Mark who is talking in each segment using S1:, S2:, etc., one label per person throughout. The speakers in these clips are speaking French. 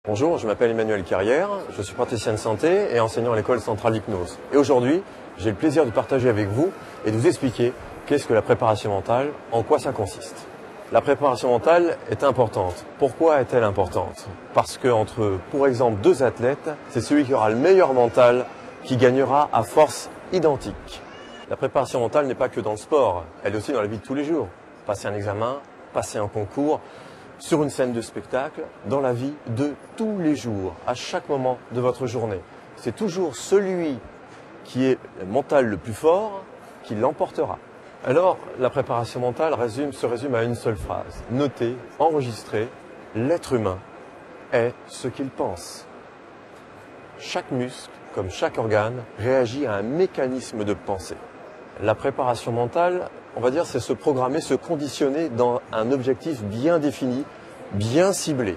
S1: Bonjour, je m'appelle Emmanuel Carrière, je suis praticien de santé et enseignant à l'école centrale d'hypnose. Et aujourd'hui, j'ai le plaisir de partager avec vous et de vous expliquer qu'est-ce que la préparation mentale, en quoi ça consiste. La préparation mentale est importante. Pourquoi est-elle importante? Parce que entre, pour exemple, deux athlètes, c'est celui qui aura le meilleur mental qui gagnera à force identique. La préparation mentale n'est pas que dans le sport, elle est aussi dans la vie de tous les jours. Passer un examen, passer un concours, sur une scène de spectacle, dans la vie de tous les jours, à chaque moment de votre journée. C'est toujours celui qui est mental le plus fort qui l'emportera. Alors, la préparation mentale se résume à une seule phrase. Notez, enregistrez, l'être humain est ce qu'il pense. Chaque muscle, comme chaque organe, réagit à un mécanisme de pensée. La préparation mentale, on va dire, c'est se programmer, se conditionner dans un objectif bien défini, bien ciblé.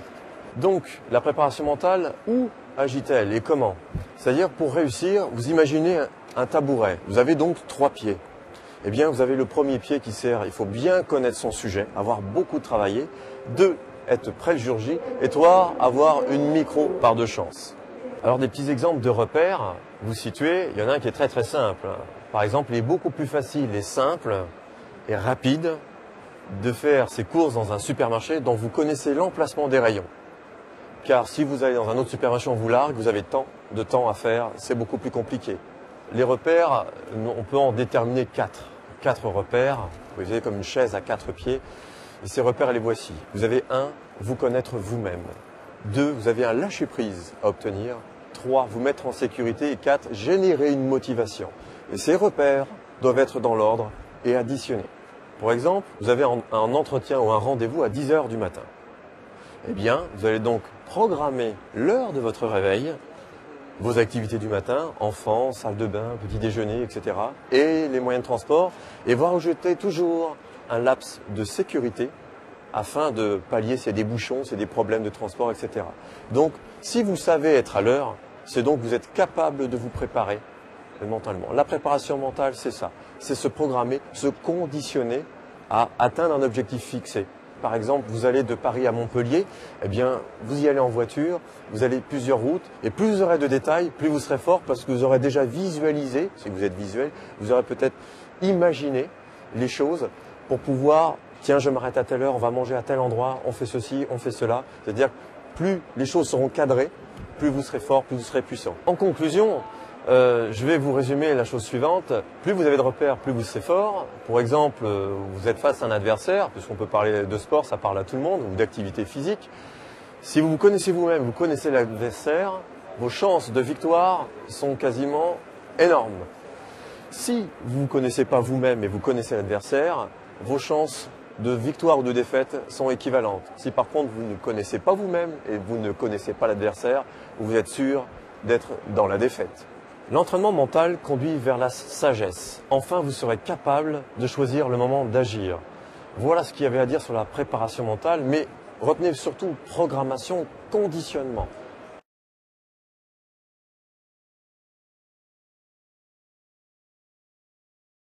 S1: Donc, la préparation mentale, où agit-elle et comment? C'est-à-dire, pour réussir, vous imaginez un tabouret. Vous avez donc 3 pieds. Eh bien, vous avez le premier pied qui sert, il faut bien connaître son sujet, avoir beaucoup travaillé. 2, être prêt le jour J. Et 3, avoir une micro-part de chance. Alors, des petits exemples de repères, vous situez, il y en a un qui est très très simple. Par exemple, il est beaucoup plus facile et simple et rapide de faire ses courses dans un supermarché dont vous connaissez l'emplacement des rayons. Car si vous allez dans un autre supermarché, on vous largue, vous avez tant de temps à faire, c'est beaucoup plus compliqué. Les repères, on peut en déterminer 4. 4 repères, vous avez comme une chaise à 4 pieds. Et ces repères, les voici. Vous avez 1, vous connaître vous-même. 2, vous avez un lâcher-prise à obtenir. 3, vous mettre en sécurité. Et 4, générer une motivation. Et ces repères doivent être dans l'ordre et additionnés. Pour exemple, vous avez un entretien ou un rendez-vous à 10 h du matin. Eh bien, vous allez donc programmer l'heure de votre réveil, vos activités du matin, enfants, salle de bain, petit déjeuner, etc. et les moyens de transport, et voir jeter toujours un laps de sécurité afin de pallier s'il y a des bouchons, s'il y a des problèmes de transport, etc. Donc, si vous savez être à l'heure, c'est donc que vous êtes capable de vous préparer mentalement. La préparation mentale, c'est ça. C'est se programmer, se conditionner à atteindre un objectif fixé. Par exemple, vous allez de Paris à Montpellier, eh bien, vous y allez en voiture, vous allez plusieurs routes, et plus vous aurez de détails, plus vous serez fort parce que vous aurez déjà visualisé, si vous êtes visuel, vous aurez peut-être imaginé les choses pour pouvoir, tiens, je m'arrête à telle heure, on va manger à tel endroit, on fait ceci, on fait cela. C'est-à-dire, plus les choses seront cadrées, plus vous serez fort, plus vous serez puissant. En conclusion, je vais vous résumer la chose suivante. Plus vous avez de repères, plus vous serez fort. Pour exemple, vous êtes face à un adversaire, puisqu'on peut parler de sport, ça parle à tout le monde, ou d'activité physique. Si vous vous connaissez vous-même, vous connaissez l'adversaire, vos chances de victoire sont quasiment énormes. Si vous ne vous connaissez pas vous-même et vous connaissez l'adversaire, vos chances de victoire ou de défaite sont équivalentes. Si par contre vous ne connaissez pas vous-même et vous ne connaissez pas l'adversaire, vous êtes sûr d'être dans la défaite. L'entraînement mental conduit vers la sagesse. Enfin, vous serez capable de choisir le moment d'agir. Voilà ce qu'il y avait à dire sur la préparation mentale, mais retenez surtout programmation, conditionnement.